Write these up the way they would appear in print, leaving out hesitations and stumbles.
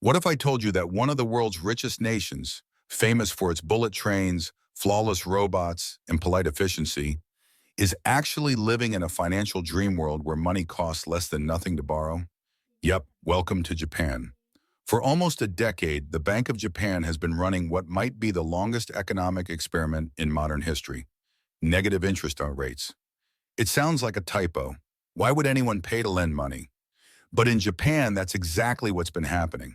What if I told you that one of the world's richest nations, famous for its bullet trains, flawless robots, and polite efficiency, is actually living in a financial dream world where money costs less than nothing to borrow? Yep, welcome to Japan. For almost a decade, the Bank of Japan has been running what might be the longest economic experiment in modern history: negative interest rates. It sounds like a typo. Why would anyone pay to lend money? But in Japan, that's exactly what's been happening.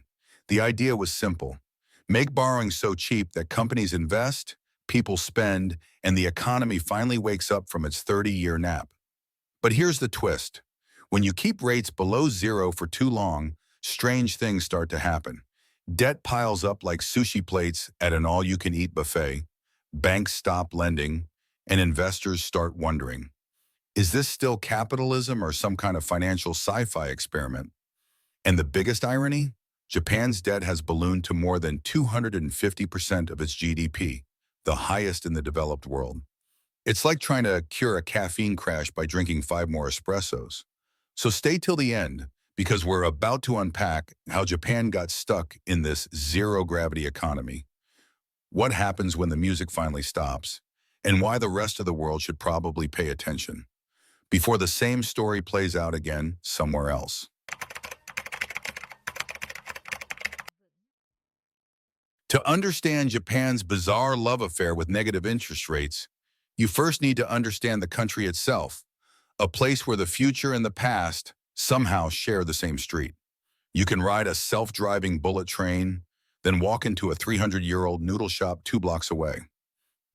The idea was simple: make borrowing so cheap that companies invest, people spend, and the economy finally wakes up from its 30-year nap. But here's the twist. When you keep rates below zero for too long, strange things start to happen. Debt piles up like sushi plates at an all-you-can-eat buffet, banks stop lending, and investors start wondering, is this still capitalism or some kind of financial sci-fi experiment? And the biggest irony? Japan's debt has ballooned to more than 250% of its GDP, the highest in the developed world. It's like trying to cure a caffeine crash by drinking 5 more espressos. So stay till the end, because we're about to unpack how Japan got stuck in this zero-gravity economy, what happens when the music finally stops, and why the rest of the world should probably pay attention before the same story plays out again somewhere else. To understand Japan's bizarre love affair with negative interest rates, you first need to understand the country itself, a place where the future and the past somehow share the same street. You can ride a self-driving bullet train, then walk into a 300-year-old noodle shop 2 blocks away.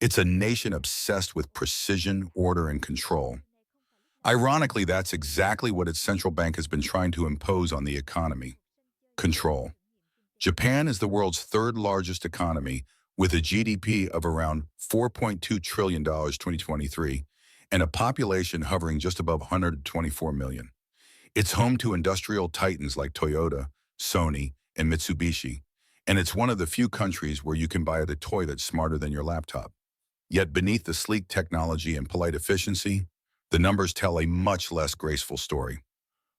It's a nation obsessed with precision, order, and control. Ironically, that's exactly what its central bank has been trying to impose on the economy: control. Japan is the world's third largest economy, with a GDP of around $4.2 trillion 2023 and a population hovering just above 124 million. It's home to industrial titans like Toyota, Sony, and Mitsubishi, and it's one of the few countries where you can buy a toy that's smarter than your laptop. Yet beneath the sleek technology and polite efficiency, the numbers tell a much less graceful story.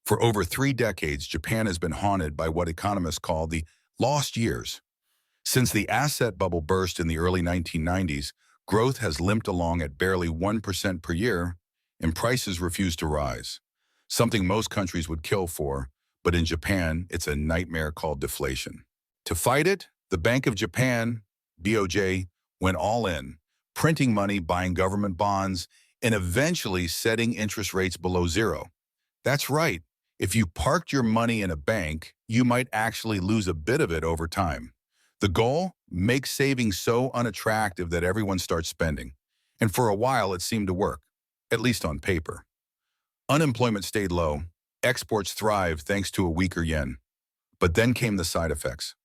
For over 3 decades, Japan has been haunted by what economists call the lost years. Since the asset bubble burst in the early 1990s, growth has limped along at barely 1% per year, and prices refuse to rise, something most countries would kill for, but in Japan, it's a nightmare called deflation. To fight it, the Bank of Japan, BOJ, went all in, printing money, buying government bonds, and eventually setting interest rates below zero. That's right. If you parked your money in a bank, you might actually lose a bit of it over time. The goal? Make saving so unattractive that everyone starts spending. And for a while, it seemed to work, at least on paper. Unemployment stayed low. Exports thrived thanks to a weaker yen. But then came the side effects: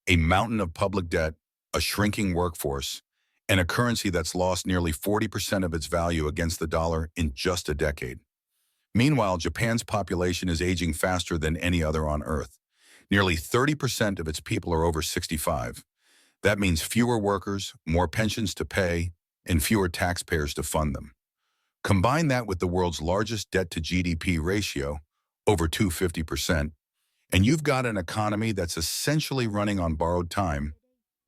a mountain of public debt, a shrinking workforce, and a currency that's lost nearly 40% of its value against the dollar in just a decade. Meanwhile, Japan's population is aging faster than any other on Earth. Nearly 30% of its people are over 65. That means fewer workers, more pensions to pay, and fewer taxpayers to fund them. Combine that with the world's largest debt-to-GDP ratio, over 250%, and you've got an economy that's essentially running on borrowed time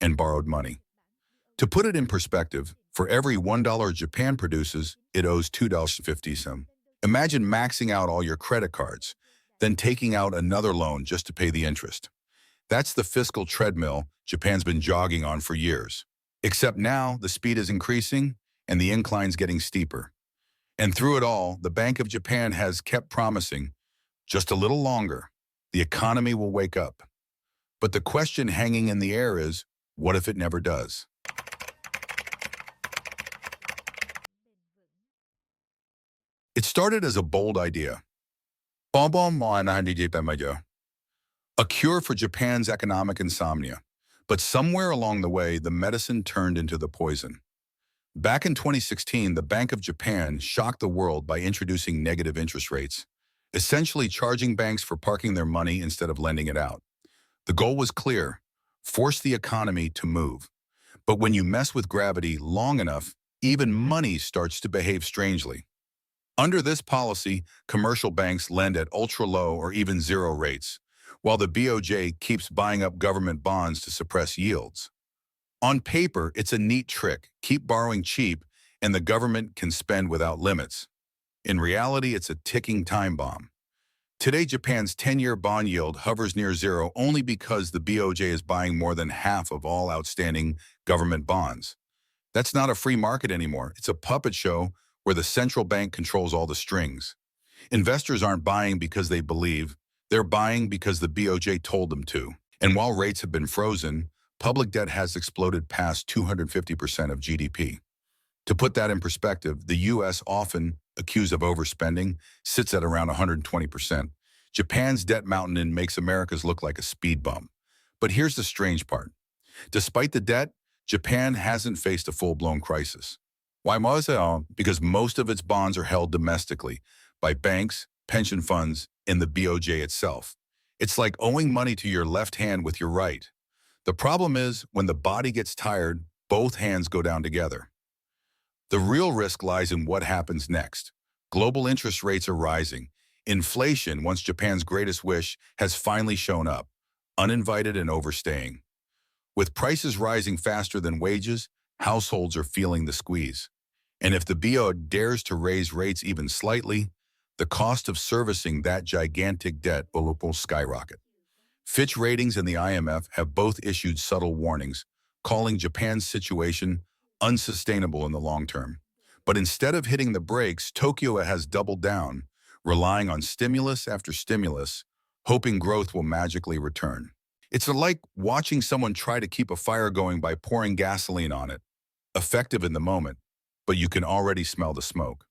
and borrowed money. To put it in perspective, for every $1 Japan produces, it owes $2.50. Imagine maxing out all your credit cards, then taking out another loan just to pay the interest. That's the fiscal treadmill Japan's been jogging on for years. Except now, the speed is increasing and the incline's getting steeper. And through it all, the Bank of Japan has kept promising, just a little longer, the economy will wake up. But the question hanging in the air is, what if it never does? It started as a bold idea: a cure for Japan's economic insomnia. But somewhere along the way, the medicine turned into the poison. Back in 2016, the Bank of Japan shocked the world by introducing negative interest rates, essentially charging banks for parking their money instead of lending it out. The goal was clear: force the economy to move. But when you mess with gravity long enough, even money starts to behave strangely. Under this policy, commercial banks lend at ultra-low or even zero rates, while the BOJ keeps buying up government bonds to suppress yields. On paper, it's a neat trick. Keep borrowing cheap, and the government can spend without limits. In reality, it's a ticking time bomb. Today, Japan's 10-year bond yield hovers near zero only because the BOJ is buying more than half of all outstanding government bonds. That's not a free market anymore. It's a puppet show where the central bank controls all the strings. Investors aren't buying because they believe. They're buying because the BOJ told them to. And while rates have been frozen, public debt has exploded past 250% of GDP. To put that in perspective, the U.S., often accused of overspending, sits at around 120%. Japan's debt mountain makes America's look like a speed bump. But here's the strange part. Despite the debt, Japan hasn't faced a full-blown crisis. Why was it? Because most of its bonds are held domestically by banks, pension funds, and the BOJ itself. It's like owing money to your left hand with your right. The problem is, when the body gets tired, both hands go down together. The real risk lies in what happens next. Global interest rates are rising. Inflation, once Japan's greatest wish, has finally shown up, uninvited and overstaying. With prices rising faster than wages, households are feeling the squeeze. And if the BO dares to raise rates even slightly, the cost of servicing that gigantic debt will skyrocket. Fitch Ratings and the IMF have both issued subtle warnings, calling Japan's situation unsustainable in the long term. But instead of hitting the brakes, Tokyo has doubled down, relying on stimulus after stimulus, hoping growth will magically return. It's like watching someone try to keep a fire going by pouring gasoline on it. Effective in the moment, but you can already smell the smoke.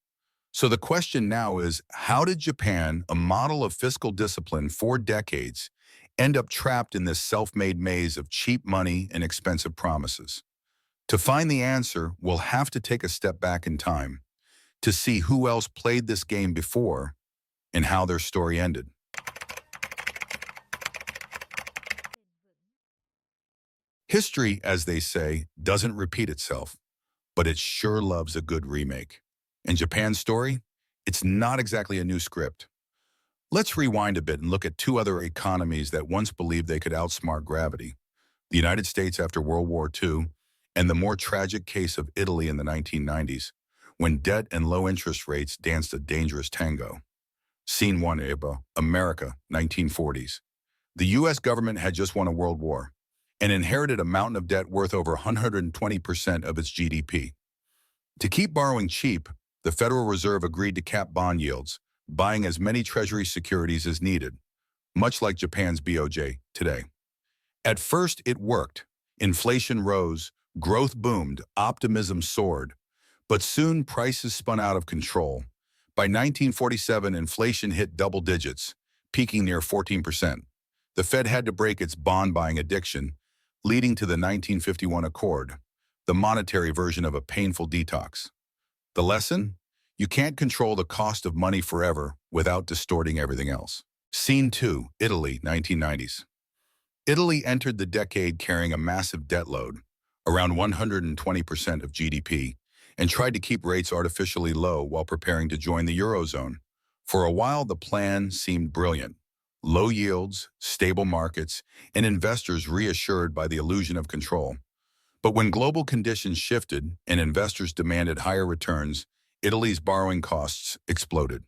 So the question now is, how did Japan, a model of fiscal discipline for decades, end up trapped in this self-made maze of cheap money and expensive promises? To find the answer, we'll have to take a step back in time to see who else played this game before and how their story ended. History, as they say, doesn't repeat itself, but it sure loves a good remake. And Japan's story? It's not exactly a new script. Let's rewind a bit and look at two other economies that once believed they could outsmart gravity: the United States after World War II, and the more tragic case of Italy in the 1990s, when debt and low interest rates danced a dangerous tango. Scene 1, America, 1940s. The U.S. government had just won a world war and inherited a mountain of debt worth over 120% of its GDP. To keep borrowing cheap, the Federal Reserve agreed to cap bond yields, buying as many Treasury securities as needed, much like Japan's BOJ today. At first, it worked. Inflation rose, growth boomed, optimism soared. But soon, prices spun out of control. By 1947, inflation hit double digits, peaking near 14%. The Fed had to break its bond-buying addiction, leading to the 1951 Accord, the monetary version of a painful detox. The lesson? You can't control the cost of money forever without distorting everything else. Scene 2, Italy, 1990s. Italy entered the decade carrying a massive debt load, around 120% of GDP, and tried to keep rates artificially low while preparing to join the Eurozone. For a while, the plan seemed brilliant. Low yields, stable markets, and investors reassured by the illusion of control. But when global conditions shifted and investors demanded higher returns, Italy's borrowing costs exploded.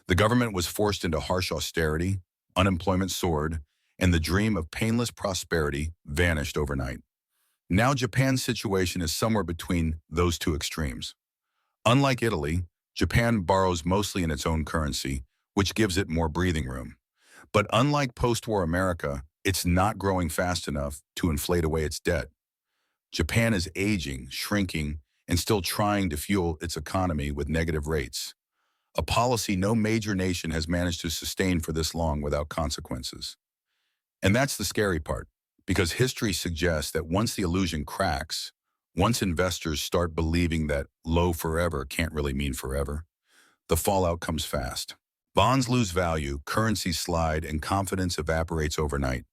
The government was forced into harsh austerity, unemployment soared, and the dream of painless prosperity vanished overnight. Now Japan's situation is somewhere between those two extremes. Unlike Italy, Japan borrows mostly in its own currency, which gives it more breathing room. But unlike post-war America, it's not growing fast enough to inflate away its debt. Japan is aging, shrinking, and still trying to fuel its economy with negative rates, a policy no major nation has managed to sustain for this long without consequences. And that's the scary part, because history suggests that once the illusion cracks, once investors start believing that low forever can't really mean forever, the fallout comes fast. Bonds lose value, currencies slide, and confidence evaporates overnight.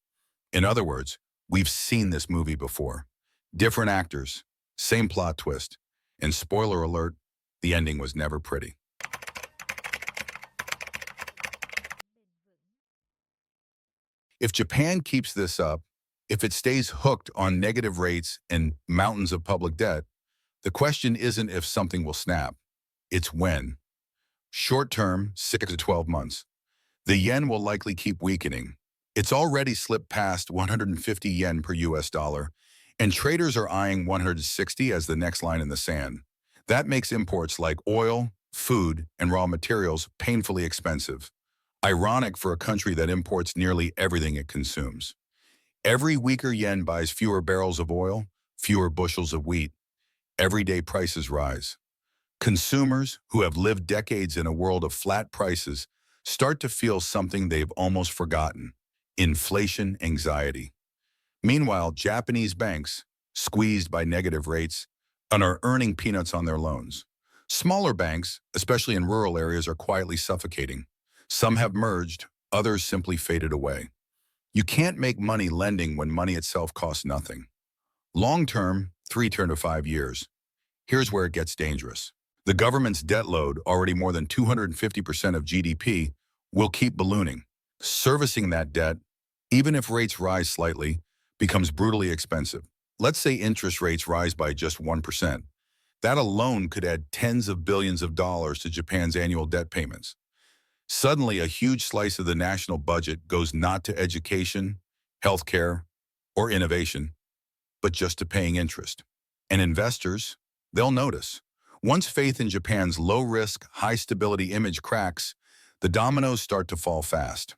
In other words, we've seen this movie before. Different actors, same plot twist, and spoiler alert, the ending was never pretty. If Japan keeps this up, if it stays hooked on negative rates and mountains of public debt, the question isn't if something will snap, it's when. Short term, 6 to 12 months. The yen will likely keep weakening. It's already slipped past 150 yen per US dollar, and traders are eyeing 160 as the next line in the sand. That makes imports like oil, food, and raw materials painfully expensive. Ironic for a country that imports nearly everything it consumes. Every weaker yen buys fewer barrels of oil, fewer bushels of wheat. Everyday prices rise. Consumers, who have lived decades in a world of flat prices, start to feel something they've almost forgotten: inflation anxiety. Meanwhile, Japanese banks, squeezed by negative rates, and are earning peanuts on their loans. Smaller banks, especially in rural areas, are quietly suffocating. Some have merged, others simply faded away. You can't make money lending when money itself costs nothing. Long term, 3 to 5 years. Here's where it gets dangerous. The government's debt load, already more than 250% of GDP, will keep ballooning. Servicing that debt, even if rates rise slightly, becomes brutally expensive. Let's say interest rates rise by just 1%. That alone could add tens of billions of dollars to Japan's annual debt payments. Suddenly, a huge slice of the national budget goes not to education, healthcare, or innovation, but just to paying interest. And investors, they'll notice. Once faith in Japan's low-risk, high-stability image cracks, the dominoes start to fall fast.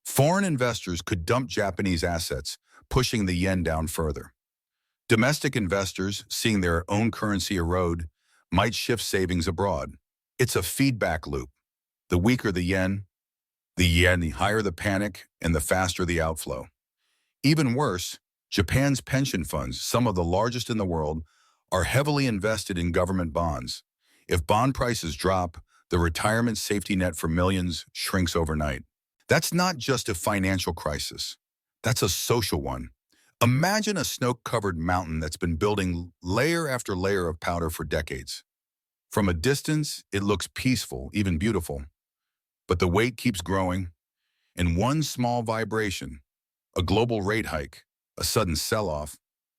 Foreign investors could dump Japanese assets, pushing the yen down further. Domestic investors, seeing their own currency erode, might shift savings abroad. It's a feedback loop. The weaker the yen, the higher the panic, and the faster the outflow. Even worse, Japan's pension funds, some of the largest in the world, are heavily invested in government bonds. If bond prices drop, the retirement safety net for millions shrinks overnight. That's not just a financial crisis. That's a social one. Imagine a snow-covered mountain that's been building layer after layer of powder for decades. From a distance, it looks peaceful, even beautiful. But the weight keeps growing, and one small vibration, a global rate hike, a sudden sell-off,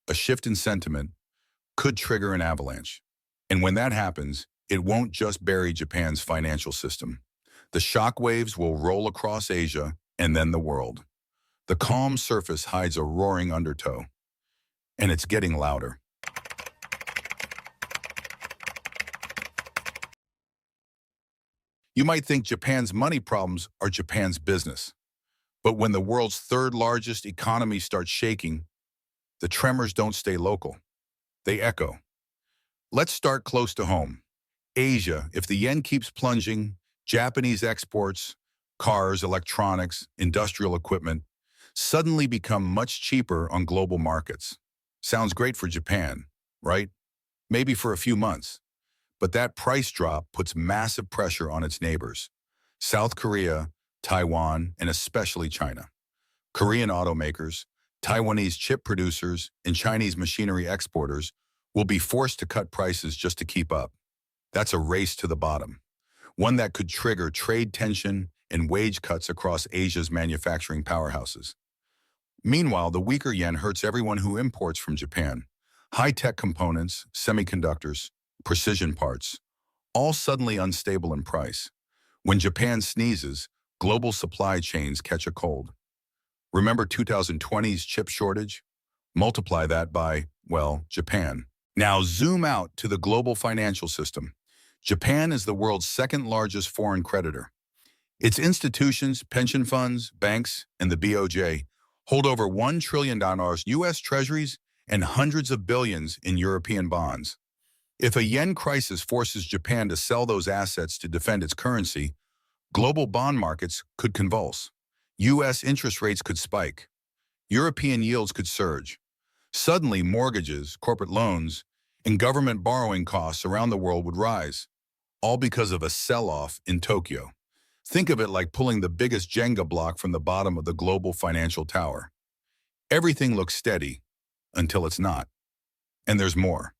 a shift in sentiment, could trigger an avalanche. And when that happens, it won't just bury Japan's financial system. The shock waves will roll across Asia and then the world. The calm surface hides a roaring undertow, and it's getting louder. You might think Japan's money problems are Japan's business. But when the world's third largest economy starts shaking, the tremors don't stay local. They echo. Let's start close to home. Asia. If the yen keeps plunging, Japanese exports, cars, electronics, industrial equipment, suddenly become much cheaper on global markets. Sounds great for Japan, right? Maybe for a few months. But that price drop puts massive pressure on its neighbors: South Korea, Taiwan, and especially China. Korean automakers, Taiwanese chip producers, and Chinese machinery exporters will be forced to cut prices just to keep up. That's a race to the bottom, one that could trigger trade tension and wage cuts across Asia's manufacturing powerhouses. Meanwhile, the weaker yen hurts everyone who imports from Japan. High-tech components, semiconductors, precision parts, all suddenly unstable in price. When Japan sneezes, global supply chains catch a cold. Remember 2020's chip shortage? Multiply that by, well, Japan. Now zoom out to the global financial system. Japan is the world's second largest foreign creditor. Its institutions, pension funds, banks, and the BOJ hold over $1 trillion U.S. treasuries and hundreds of billions in European bonds. If a yen crisis forces Japan to sell those assets to defend its currency, global bond markets could convulse. U.S. interest rates could spike. European yields could surge. Suddenly, mortgages, corporate loans, and government borrowing costs around the world would rise, all because of a sell-off in Tokyo. Think of it like pulling the biggest Jenga block from the bottom of the global financial tower. Everything looks steady until it's not. And there's more.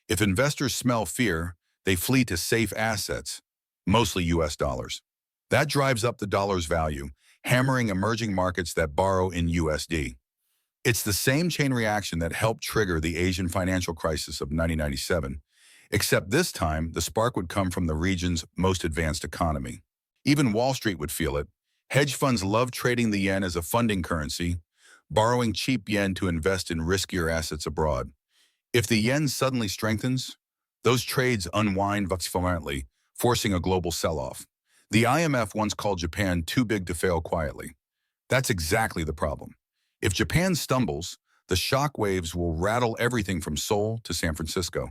If investors smell fear, they flee to safe assets, mostly US dollars. That drives up the dollar's value. hammering emerging markets that borrow in USD. It's the same chain reaction that helped trigger the Asian financial crisis of 1997, except this time the spark would come from the region's most advanced economy. Even Wall Street would feel it. Hedge funds love trading the yen as a funding currency, borrowing cheap yen to invest in riskier assets abroad. If the yen suddenly strengthens, those trades unwind violently, forcing a global sell-off. The IMF once called Japan too big to fail quietly. That's exactly the problem. If Japan stumbles, the shock waves will rattle everything from Seoul to San Francisco.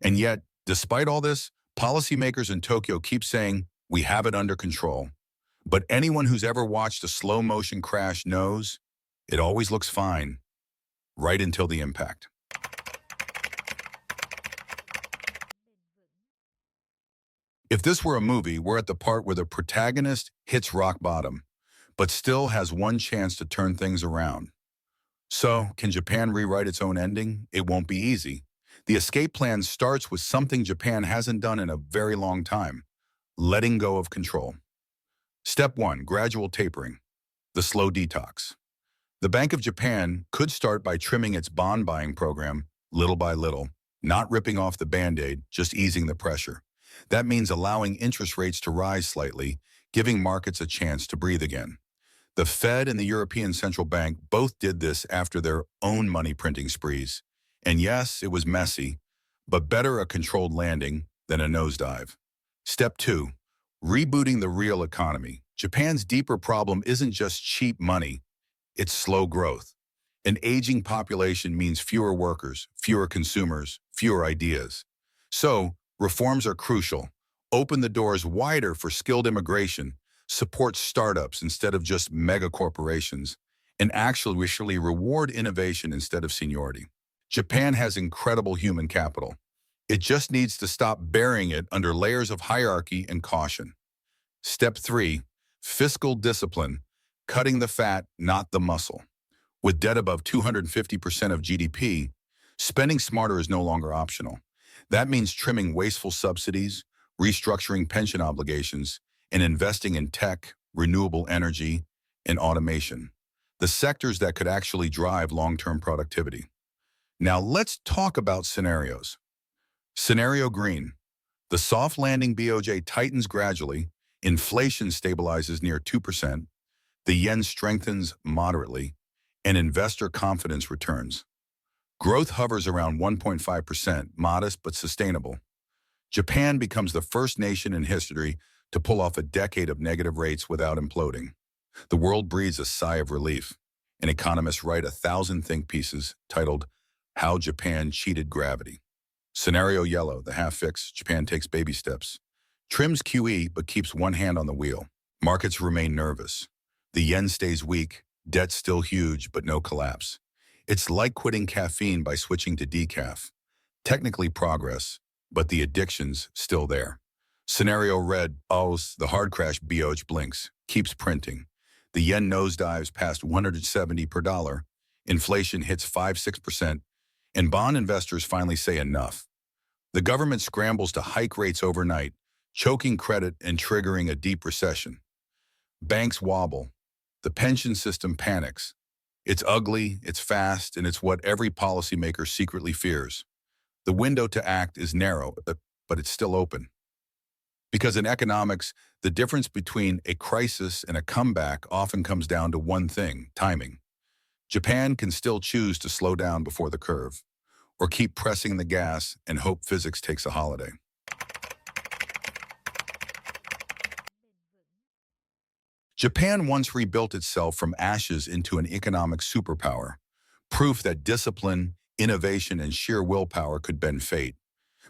And yet, despite all this, policymakers in Tokyo keep saying, we have it under control. But anyone who's ever watched a slow-motion crash knows it always looks fine, right until the impact. If this were a movie, we're at the part where the protagonist hits rock bottom, but still has one chance to turn things around. So, can Japan rewrite its own ending? It won't be easy. The escape plan starts with something Japan hasn't done in a very long time: letting go of control. Step 1, gradual tapering, the slow detox. The Bank of Japan could start by trimming its bond buying program little by little, not ripping off the Band-Aid, just easing the pressure. That means allowing interest rates to rise slightly, giving markets a chance to breathe again. The Fed and the European Central Bank both did this after their own money printing sprees. And yes, it was messy, but better a controlled landing than a nosedive. Step 2, rebooting the real economy. Japan's deeper problem isn't just cheap money, it's slow growth. An aging population means fewer workers, fewer consumers, fewer ideas. So, reforms are crucial. Open the doors wider for skilled immigration, support startups instead of just mega corporations, and actually reward innovation instead of seniority. Japan has incredible human capital. It just needs to stop burying it under layers of hierarchy and caution. Step 3, fiscal discipline, cutting the fat, not the muscle. With debt above 250% of GDP, spending smarter is no longer optional. That means trimming wasteful subsidies, restructuring pension obligations, and investing in tech, renewable energy, and automation, the sectors that could actually drive long-term productivity. Now let's talk about scenarios. Scenario green. The soft landing BOJ tightens gradually, inflation stabilizes near 2%, the yen strengthens moderately, and investor confidence returns. Growth hovers around 1.5%, modest but sustainable. Japan becomes the first nation in history to pull off a decade of negative rates without imploding. The world breathes a sigh of relief, and economists write 1,000 think pieces titled, How Japan Cheated Gravity. Scenario yellow, the half-fix, Japan takes baby steps. Trims QE but keeps one hand on the wheel. Markets remain nervous. The yen stays weak, debt still huge but no collapse. It's like quitting caffeine by switching to decaf. Technically progress, but the addiction's still there. Scenario red, the hard crash BOJ blinks, keeps printing. The yen nosedives past 170 per dollar. Inflation hits 5-6%, and bond investors finally say enough. The government scrambles to hike rates overnight, choking credit and triggering a deep recession. Banks wobble. The pension system panics. It's ugly, it's fast, and it's what every policymaker secretly fears. The window to act is narrow, but it's still open. Because in economics, the difference between a crisis and a comeback often comes down to one thing: timing. Japan can still choose to slow down before the curve, or keep pressing the gas and hope physics takes a holiday. Japan once rebuilt itself from ashes into an economic superpower, proof that discipline, innovation, and sheer willpower could bend fate.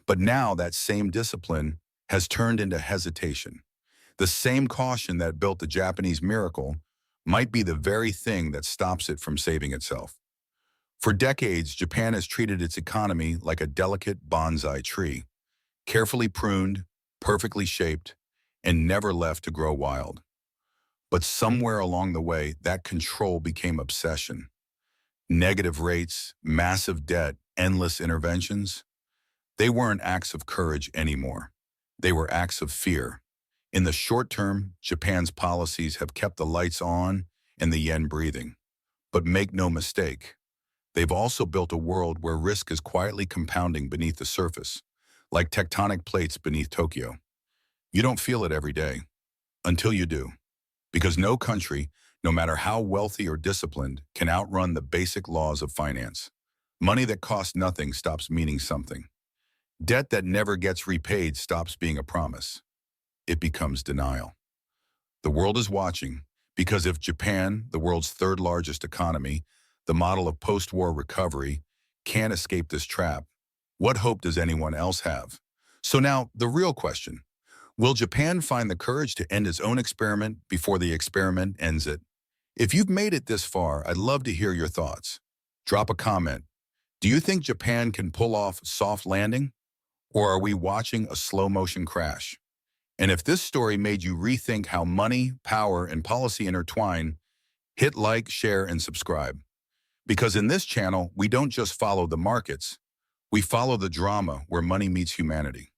But now that same discipline has turned into hesitation. The same caution that built the Japanese miracle might be the very thing that stops it from saving itself. For decades, Japan has treated its economy like a delicate bonsai tree, carefully pruned, perfectly shaped, and never left to grow wild. But somewhere along the way, that control became obsession. Negative rates, massive debt, endless interventions. They weren't acts of courage anymore. They were acts of fear. In the short term, Japan's policies have kept the lights on and the yen breathing. But make no mistake, they've also built a world where risk is quietly compounding beneath the surface, like tectonic plates beneath Tokyo. You don't feel it every day, until you do. Because no country, no matter how wealthy or disciplined, can outrun the basic laws of finance. Money that costs nothing stops meaning something. Debt that never gets repaid stops being a promise. It becomes denial. The world is watching, because if Japan, the world's third largest economy, the model of post-war recovery, can't escape this trap, what hope does anyone else have? So now, the real question: will Japan find the courage to end its own experiment before the experiment ends it? If you've made it this far, I'd love to hear your thoughts. Drop a comment. Do you think Japan can pull off a soft landing? Or are we watching a slow-motion crash? And if this story made you rethink how money, power, and policy intertwine, hit like, share, and subscribe. Because in this channel, we don't just follow the markets, we follow the drama where money meets humanity.